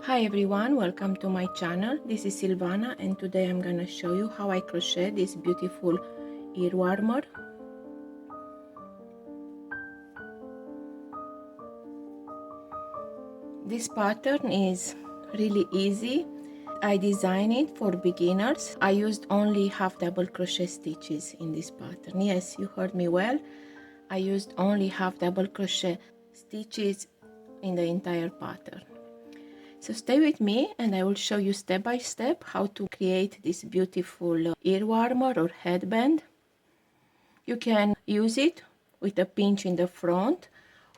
Hi everyone, welcome to my channel. This is Silvana and today I'm gonna show you how I crochet this beautiful ear warmer. This pattern is really easy. I designed it for beginners. I used only half double crochet stitches in this pattern. Yes, you heard me well. I used only half double crochet stitches in the entire pattern. So stay with me and I will show you step by step how to create this beautiful ear warmer or headband. You can use it with a pinch in the front,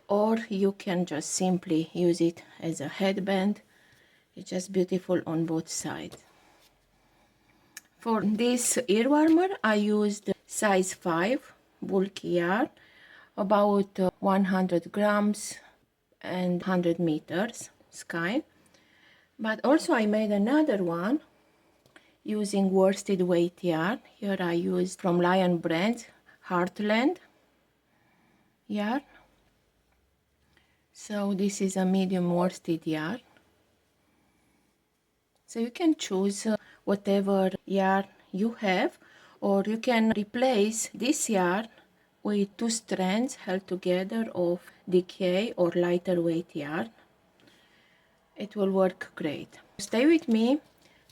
or you can just simply use it as a headband. It's just beautiful on both sides. For this ear warmer I used size 5 bulky yarn, about 100 grams and 100 meters skein. But also I made another one using worsted weight yarn. Here I used from Lion brand Heartland yarn. So this is a medium worsted yarn. So you can choose whatever yarn you have, or you can replace this yarn with 2 strands held together of decay or lighter weight yarn. It will work great. Stay with me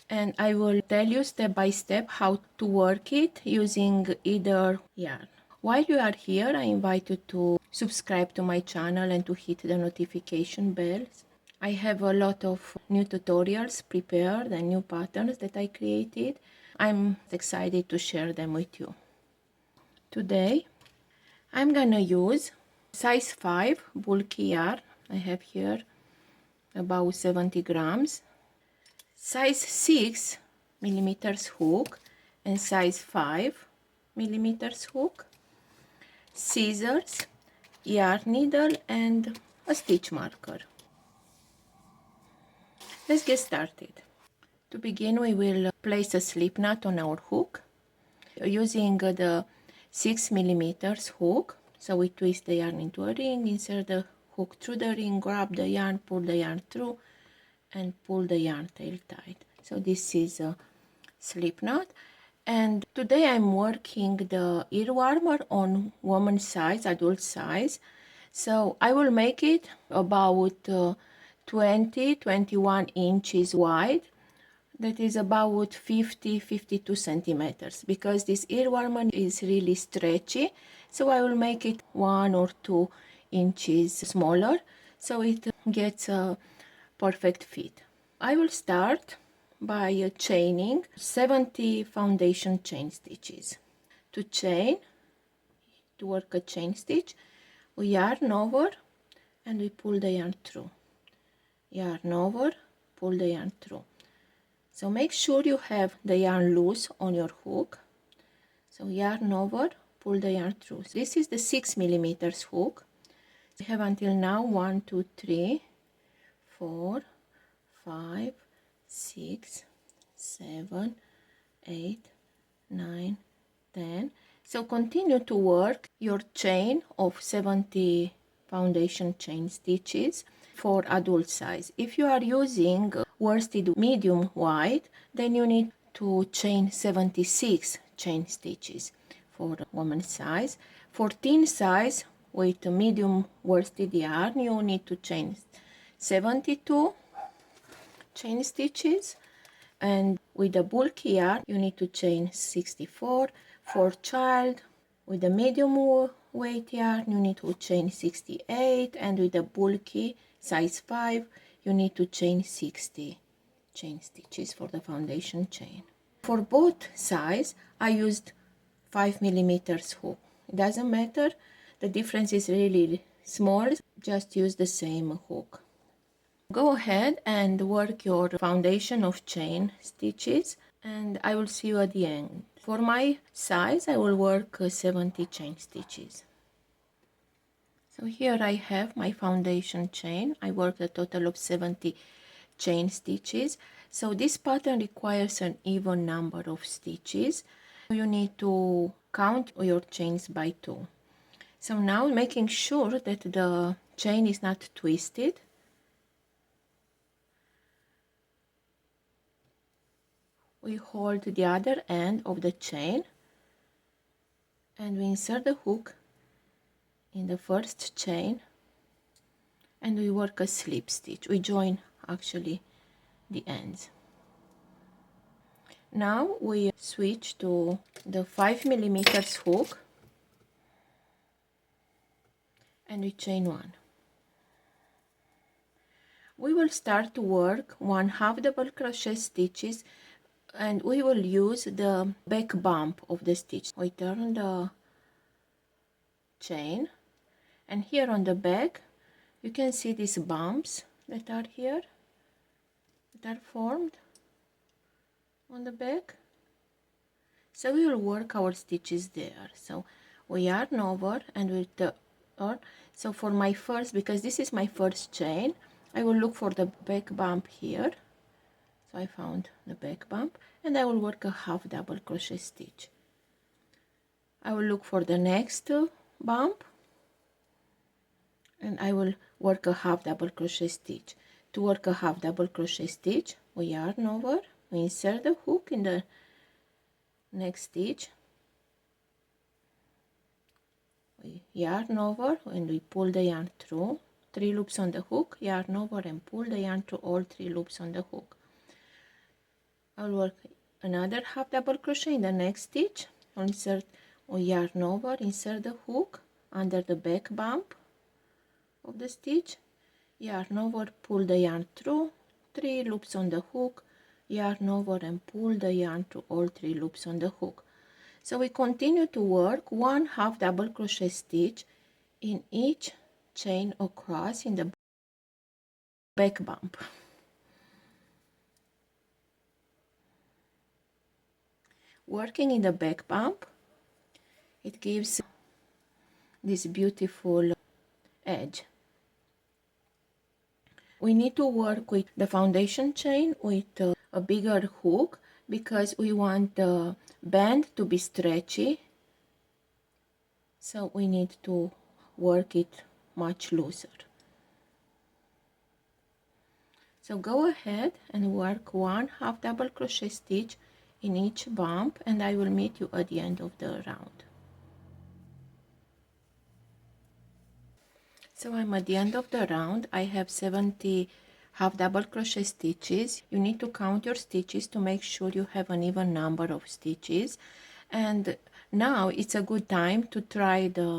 and I will tell you step by step how to work it using either yarn. While you are here, I invite you to subscribe to my channel and to hit the notification bells. I have a lot of new tutorials prepared and new patterns that I created. I'm excited to share them with you. Today, I'm gonna use size 5 bulky yarn. I have here about 70 grams, size 6 millimeters hook and size 5 millimeters hook, scissors, yarn needle and a stitch marker. Let's get started. To begin, we will place a slip knot on our hook using the 6 millimeters hook. So we twist the yarn into a ring, insert the hook through the ring, grab the yarn, pull the yarn through and pull the yarn tail tight. So this is a slip knot. And today I'm working the ear warmer on woman size, adult size. So I will make it about 20-21 inches wide. That is about 50-52 centimeters, because this ear warmer is really stretchy. So I will make it 1 or 2 inches smaller so it gets a perfect fit. I will start by chaining 70 foundation chain stitches. To work a chain stitch, we yarn over and we pull the yarn through. Yarn over, pull the yarn through. So make sure you have the yarn loose on your hook. So yarn over, pull the yarn through. So this is the 6 millimeters hook. We have until now 1, 2, 3, 4, 5, 6, 7, 8, 9, 10. So continue to work your chain of 70 foundation chain stitches for adult size. If you are using worsted medium wide, then you need to chain 76 chain stitches for woman size. For teen size with medium worsted yarn, you need to chain 72 chain stitches, and with the bulky yarn you need to chain 64. For child with the medium weight yarn you need to chain 68, and with the bulky size 5 you need to chain 60 chain stitches for the foundation chain. For both size I used 5 millimeters hook. It doesn't matter, the difference is really small, just use the same hook. Go ahead and work your foundation of chain stitches and I will see you at the end. For my size I will work 70 chain stitches. So here I have my foundation chain. I worked a total of 70 chain stitches. So this pattern requires an even number of stitches. You need to count your chains by 2. So now making sure that the chain is not twisted, we hold the other end of the chain and we insert the hook in the first chain and we work a slip stitch. We join actually the ends. Now we switch to the 5mm hook and we chain one. We will start to work 1/2 double crochet stitches and we will use the back bump of the stitch. We turn the chain and here on the back you can see these bumps that are here, that are formed on the back. So we will work our stitches there. So we yarn over and we turn. So for my first, because this is my first chain, I will look for the back bump here. So I found the back bump and I will work a 1/2 double crochet stitch. I will look for the next bump and I will work a 1/2 double crochet stitch. To work a 1/2 double crochet stitch, we yarn over, we insert the hook in the next stitch, we yarn over and we pull the yarn through, 3 loops on the hook, yarn over and pull the yarn through all 3 loops on the hook. I'll work another 1/2 double crochet in the next stitch, insert or yarn over, insert the hook under the back bump of the stitch, yarn over, pull the yarn through, 3 loops on the hook, yarn over and pull the yarn through all 3 loops on the hook. So we continue to work 1/2 double crochet stitch in each chain across in the back bump. Working in the back bump, it gives this beautiful edge. We need to work with the foundation chain with a bigger hook because we want the band to be stretchy, so we need to work it much looser. So go ahead and work 1/2 double crochet stitch in each bump and I will meet you at the end of the round. So I'm at the end of the round. I have 70 half double crochet stitches. You need to count your stitches to make sure you have an even number of stitches. And now it's a good time to try the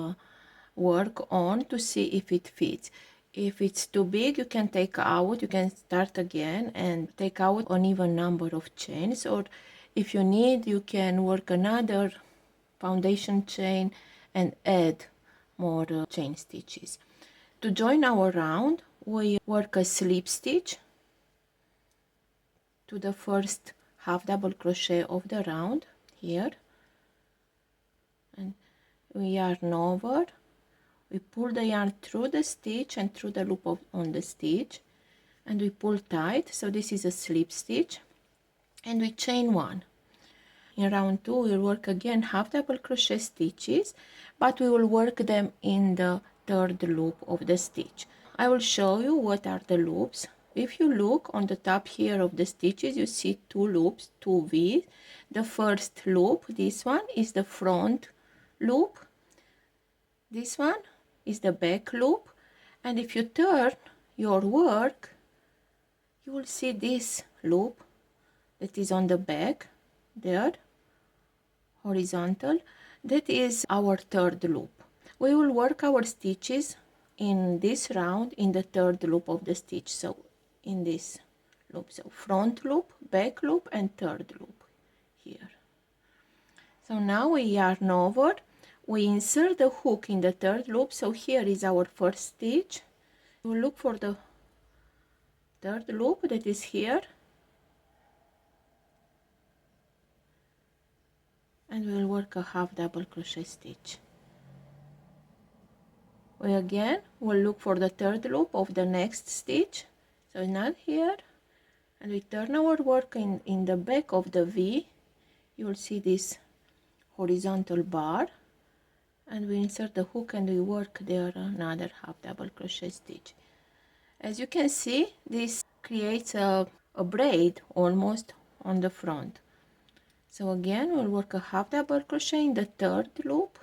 work on to see if it fits. If it's too big, you can take out, you can start again and take out an even number of chains, or if you need, you can work another foundation chain and add more chain stitches. To join our round, we work a slip stitch to the first half double crochet of the round here, and we yarn over, we pull the yarn through the stitch and through the loop on the stitch, and we pull tight. So this is a slip stitch, and we chain one. In round 2 we'll work again half double crochet stitches, but we will work them in the third loop of the stitch. I will show you what are the loops. If you look on the top here of the stitches, you see 2 loops, 2 V's. The first loop, this one, is the front loop. This one is the back loop. And if you turn your work, you will see this loop that is on the back there, horizontal. That is our third loop. We will work our stitches in this round in the third loop of the stitch, so in this loop, so front loop, back loop and third loop here. So now we yarn over, we insert the hook in the third loop, so here is our first stitch. We'll look for the third loop that is here, and we'll work a half double crochet stitch. We again will look for the third loop of the next stitch, so not here, and we turn our work in the back of the V. You will see this horizontal bar, and we insert the hook and we work there another half double crochet stitch. As you can see, this creates a braid almost on the front. So again we'll work a half double crochet in the third loop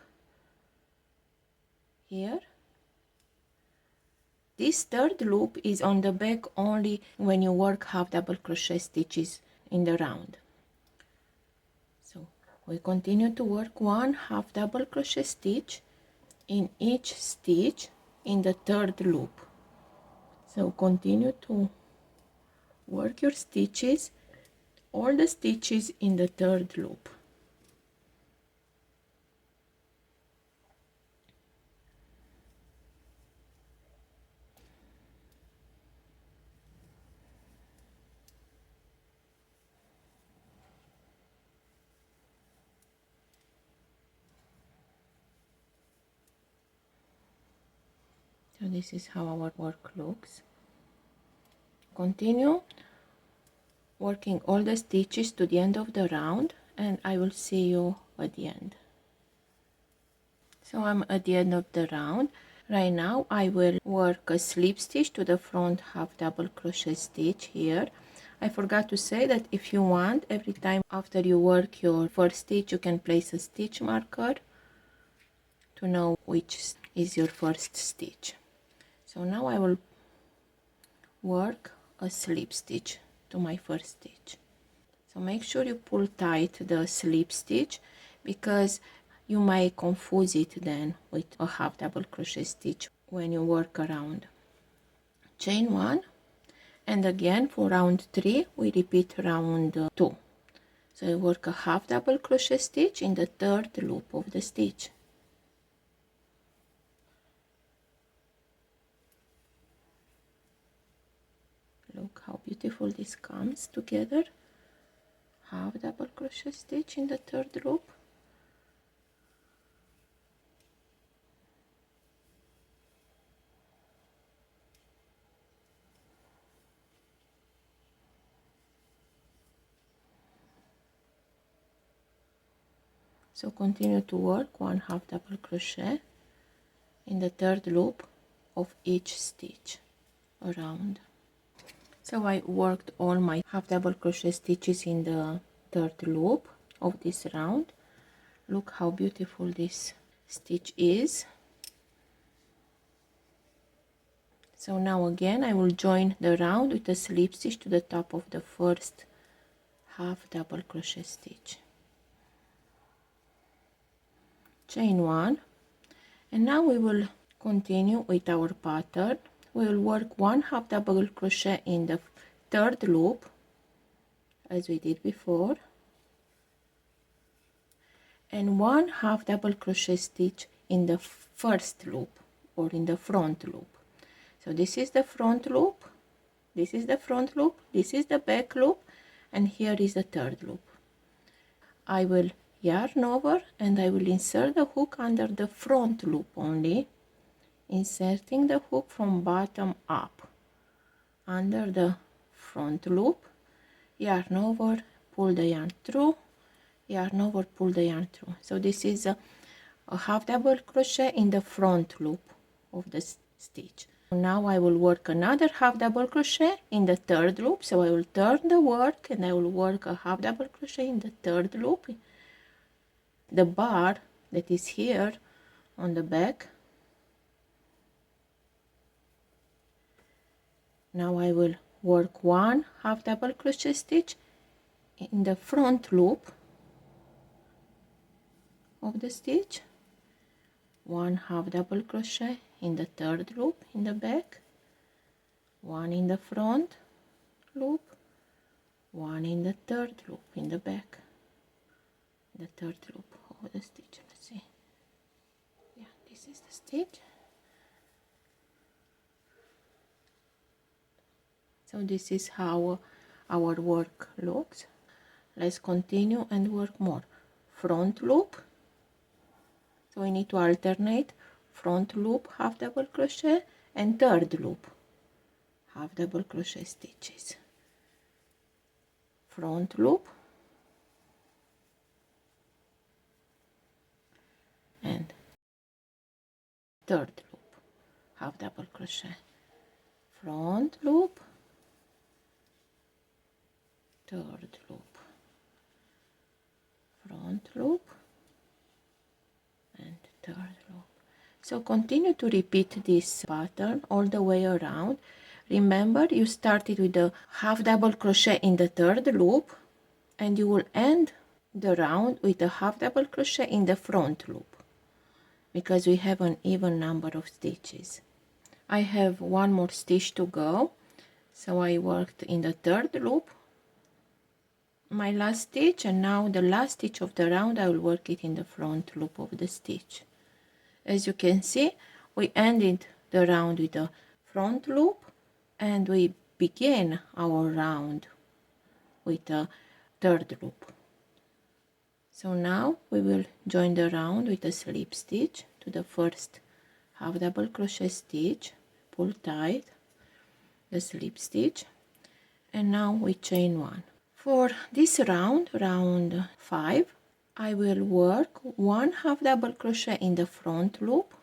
here. This third loop is on the back only when you work half double crochet stitches in the round. So we continue to work one half double crochet stitch in each stitch in the third loop. So continue to work your stitches, all the stitches in the third loop. So this is how our work looks. Continue working all the stitches to the end of the round, and I will see you at the end. So I'm at the end of the round. Right now I will work a slip stitch to the front half double crochet stitch here. I forgot to say that if you want, every time after you work your first stitch, you can place a stitch marker to know which is your first stitch. So now I will work a slip stitch to my first stitch. So make sure you pull tight the slip stitch, because you might confuse it then with a half double crochet stitch when you work around. Chain 1, and again for round 3 we repeat round 2. So you work a half double crochet stitch in the third loop of the stitch. Look how beautiful this comes together. Half double crochet stitch in the third loop. So continue to work one half double crochet in the third loop of each stitch around. So I worked all my half double crochet stitches in the third loop of this round. Look how beautiful this stitch is. So now again I will join the round with a slip stitch to the top of the first half double crochet stitch. Chain 1, and now we will continue with our pattern. We will work one half double crochet in the third loop as we did before, and one half double crochet stitch in the first loop or in the front loop. So this is the front loop, this is the front loop, this is the back loop, and here is the third loop. I will yarn over and I will insert the hook under the front loop only, inserting the hook from bottom up under the front loop, yarn over, pull the yarn through, yarn over, pull the yarn through. So this is a half double crochet in the front loop of the stitch. Now I will work another half double crochet in the third loop. So I will turn the work and I will work a half double crochet in the third loop, the bar that is here on the back. Now I will work one half double crochet stitch in the front loop of the stitch, one half double crochet in the third loop in the back, one in the front loop, one in the third loop in the back, the third loop of the stitch. Let's see, yeah, this is the stitch. So this is how our work looks. Let's continue and work more. Front loop, so we need to alternate front loop half double crochet and third loop half double crochet stitches. Front loop and third loop half double crochet. Front loop, third loop, front loop and third loop. So continue to repeat this pattern all the way around. Remember, you started with a half double crochet in the third loop, and you will end the round with a half double crochet in the front loop, because we have an even number of stitches. I have one more stitch to go, so I worked in the third loop my last stitch, and now the last stitch of the round I will work it in the front loop of the stitch. As you can see, we ended the round with the front loop, and we begin our round with a third loop. So now we will join the round with a slip stitch to the first half double crochet stitch, pull tight the slip stitch, and now we chain one. For this round, round 5, I will work one half double crochet in the front loop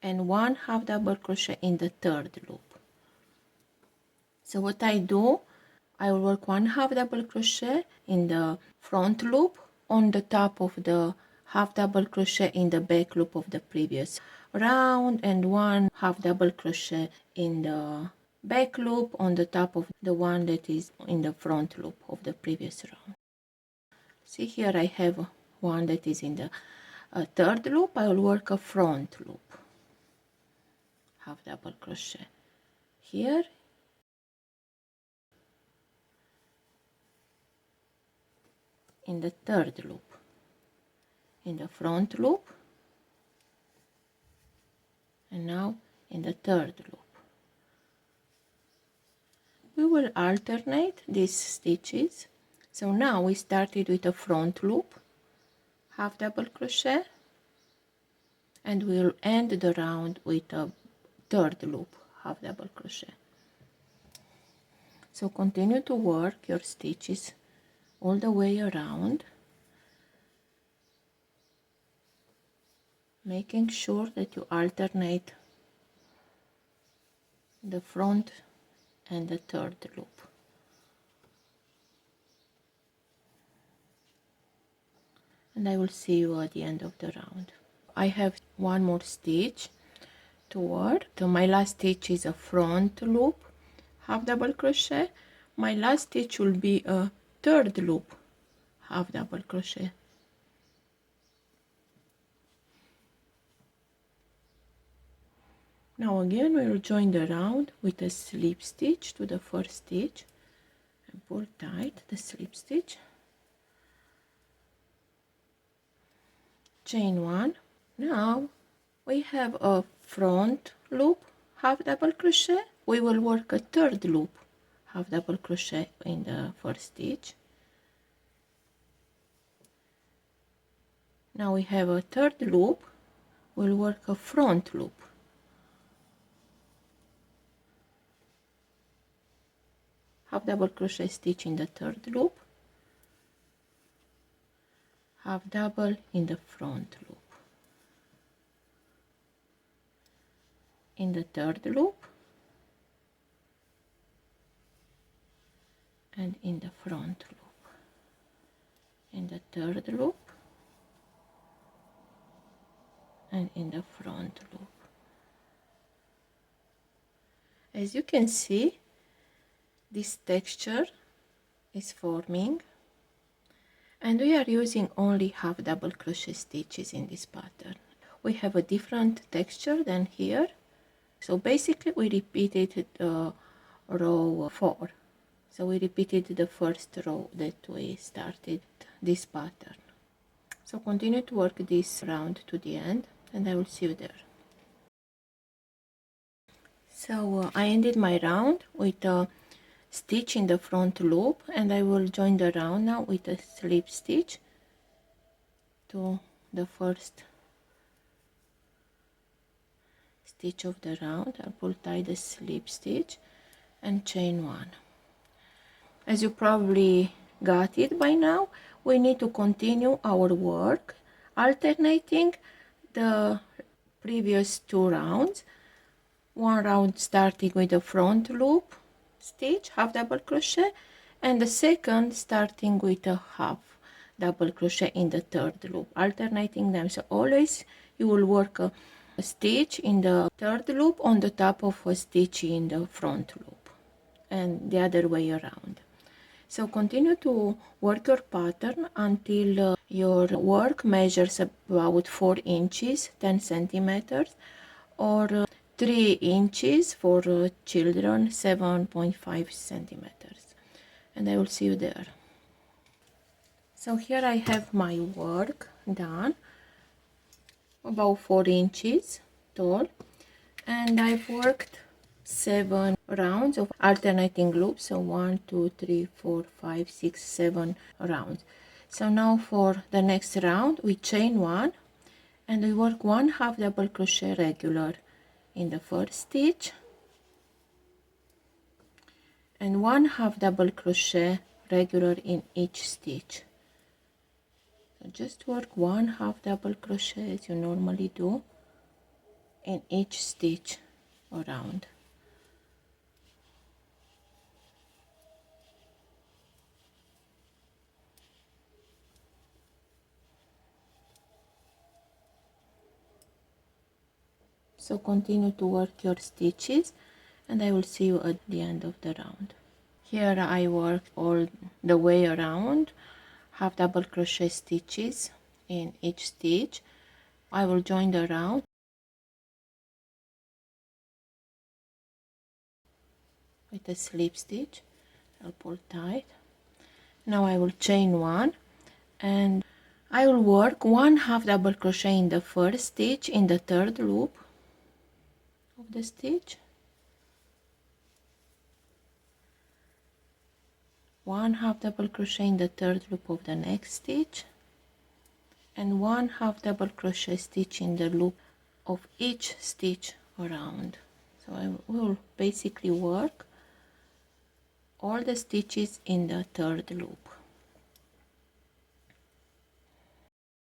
and one half double crochet in the third loop. So what I do, I will work one half double crochet in the front loop on the top of the half double crochet in the back loop of the previous round, and one half double crochet in the back loop on the top of the one that is in the front loop of the previous round. See, here I have one that is in the third loop. I will work a front loop, half double crochet here, in the third loop, in the front loop, and now in the third loop. We will alternate these stitches. So now we started with a front loop, half double crochet, and we'll end the round with a third loop, half double crochet. So continue to work your stitches all the way around, making sure that you alternate the front and the third loop. And I will see you at the end of the round. I have one more stitch to work. So my last stitch is a front loop, half double crochet. My last stitch will be a third loop, half double crochet. Now again we will join the round with a slip stitch to the first stitch and pull tight the slip stitch, chain one. Now we have a front loop, half double crochet. We will work a third loop, half double crochet in the first stitch. Now we have a third loop. We'll work a front loop, half double crochet stitch in the third loop, half double in the front loop, in the third loop, and in the front loop, in the third loop, and in the front loop. As you can see, this texture is forming, and we are using only half double crochet stitches in this pattern. We have a different texture than here, so basically we repeated row 4. So we repeated the first row that we started this pattern. So continue to work this round to the end, and I will see you there. So I ended my round with a stitch in the front loop, and I will join the round now with a slip stitch to the first stitch of the round. I'll pull tight the slip stitch and chain one. As you probably got it by now, we need to continue our work, alternating the previous 2 rounds. One round starting with a front loop stitch, half double crochet, and the second starting with a half double crochet in the third loop, alternating them. So always you will work a stitch in the third loop on the top of a stitch in the front loop, and the other way around. So continue to work your pattern until your work measures about 4 inches, 10 centimeters, or 3 inches for children, 7.5 centimeters. And I will see you there. So here I have my work done, about 4 inches tall, and I've worked 7 rounds of alternating loops. So 1, 2, 3, 4, 5, 6, 7 rounds. So now for the next round we chain 1 and we work 1 half double crochet regular in the first stitch and 1 half double crochet regular in each stitch. So just work 1 half double crochet as you normally do in each stitch around. So continue to work your stitches and I will see you at the end of the round. Here I worked all the way around, half double crochet stitches in each stitch. I will join the round with a slip stitch. I'll pull tight. Now I will chain 1 and I will work 1 half double crochet in the first stitch in the third loop of the stitch, 1 half double crochet in the third loop of the next stitch, and 1 half double crochet stitch in the loop of each stitch around. So I will basically work all the stitches in the third loop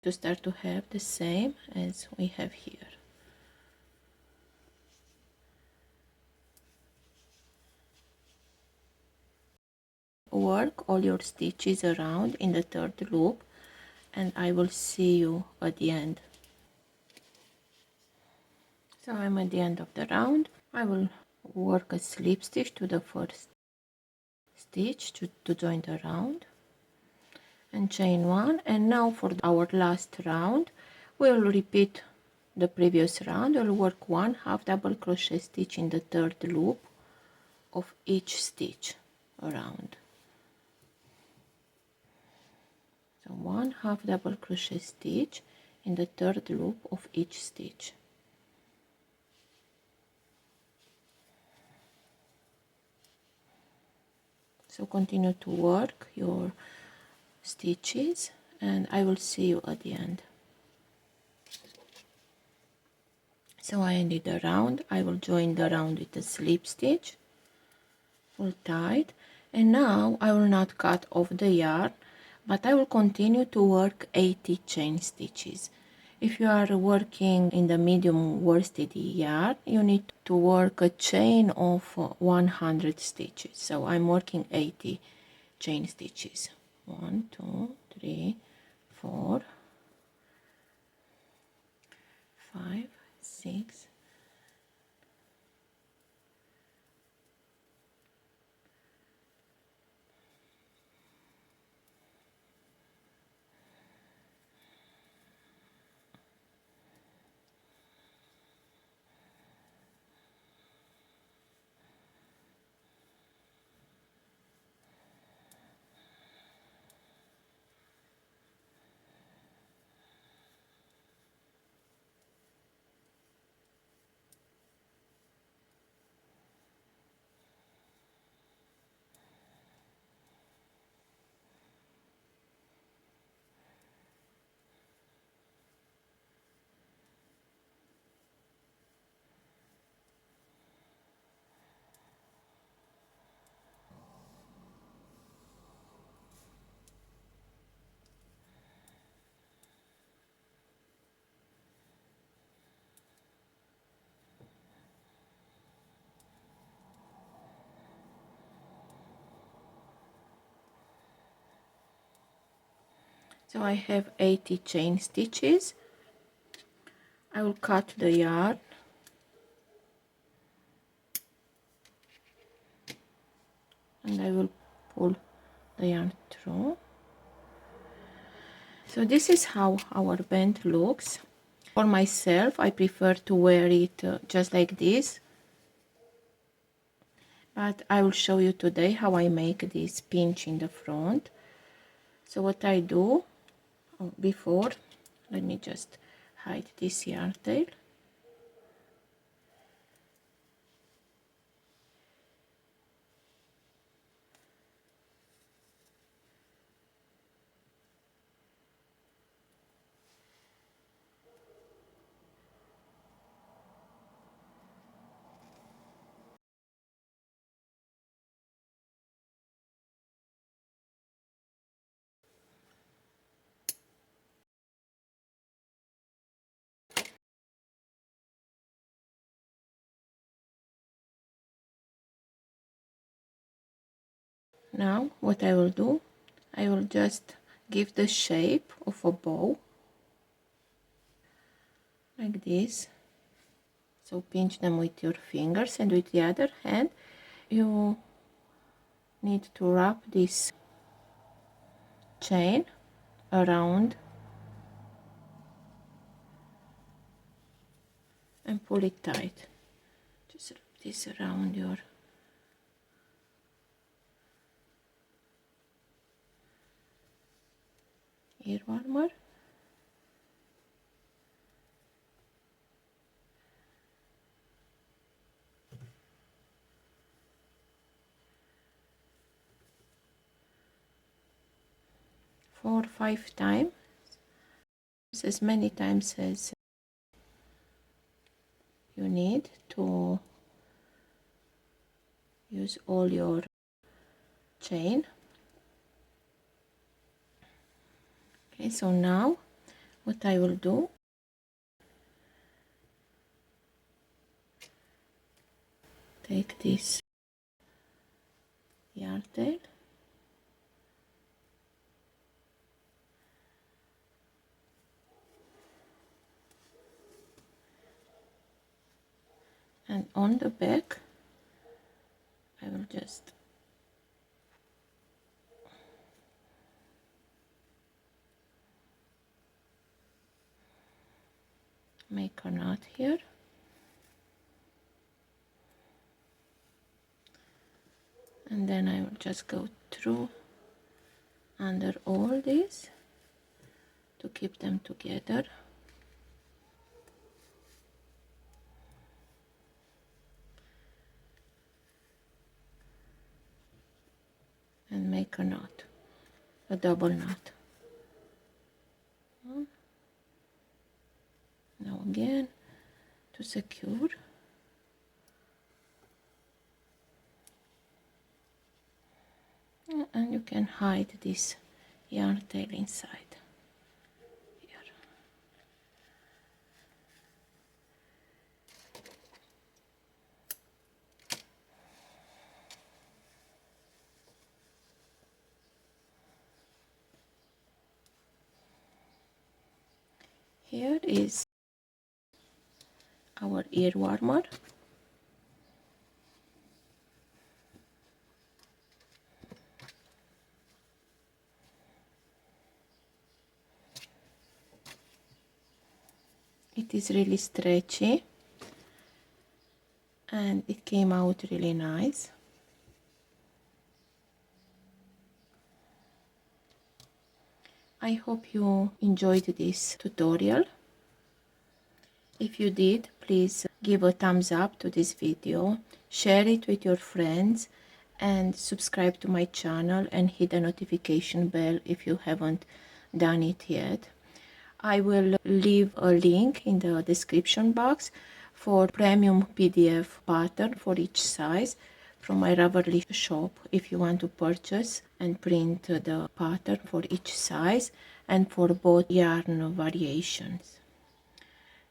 to start to have the same as we have here. Work all your stitches around in the third loop and I will see you at the end. So I'm at the end of the round. I will work a slip stitch to the first stitch to join the round and chain 1, and now for our last round we will repeat the previous round. We'll work 1 half double crochet stitch in the third loop of each stitch around. So 1 half double crochet stitch in the third loop of each stitch. So continue to work your stitches and I will see you at the end. So I ended the round. I will join the round with a slip stitch, pull tight, and now I will not cut off the yarn, but I will continue to work 80 chain stitches. If you are working in the medium worsted yarn, you need to work a chain of 100 stitches. So I'm working 80 chain stitches. 1, 2, 3, 4, 5, 6, So I have 80 chain stitches. I will cut the yarn and I will pull the yarn through. So this is how our band looks. For myself, I prefer to wear it just like this, but I will show you today how I make this pinch in the front. So what I do before, let me just hide this yarn tail. Now what I will do, I will just give the shape of a bow like this. So pinch them with your fingers, and with the other hand you need to wrap this chain around and pull it tight. Just wrap this around your ear warmer. Four or 5 times, as many times as you need to use all your chain. Okay, so now what I will do, take this yarn tail and on the back I will just make a knot here, and then I will just go through under all these to keep them together. And make a knot, a double knot. Now again to secure, and you can hide this yarn tail inside here. Here is our ear warmer. It is really stretchy and it came out really nice. I hope you enjoyed this tutorial. If you did, please give a thumbs up to this video, share it with your friends, and subscribe to my channel and hit the notification bell if you haven't done it yet. I will leave a link in the description box for premium PDF pattern for each size from my Ravelry shop if you want to purchase and print the pattern for each size and for both yarn variations.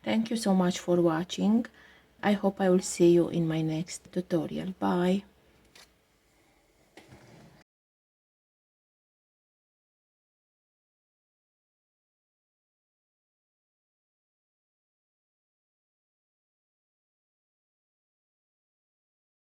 Thank you so much for watching. I hope I will see you in my next tutorial. Bye.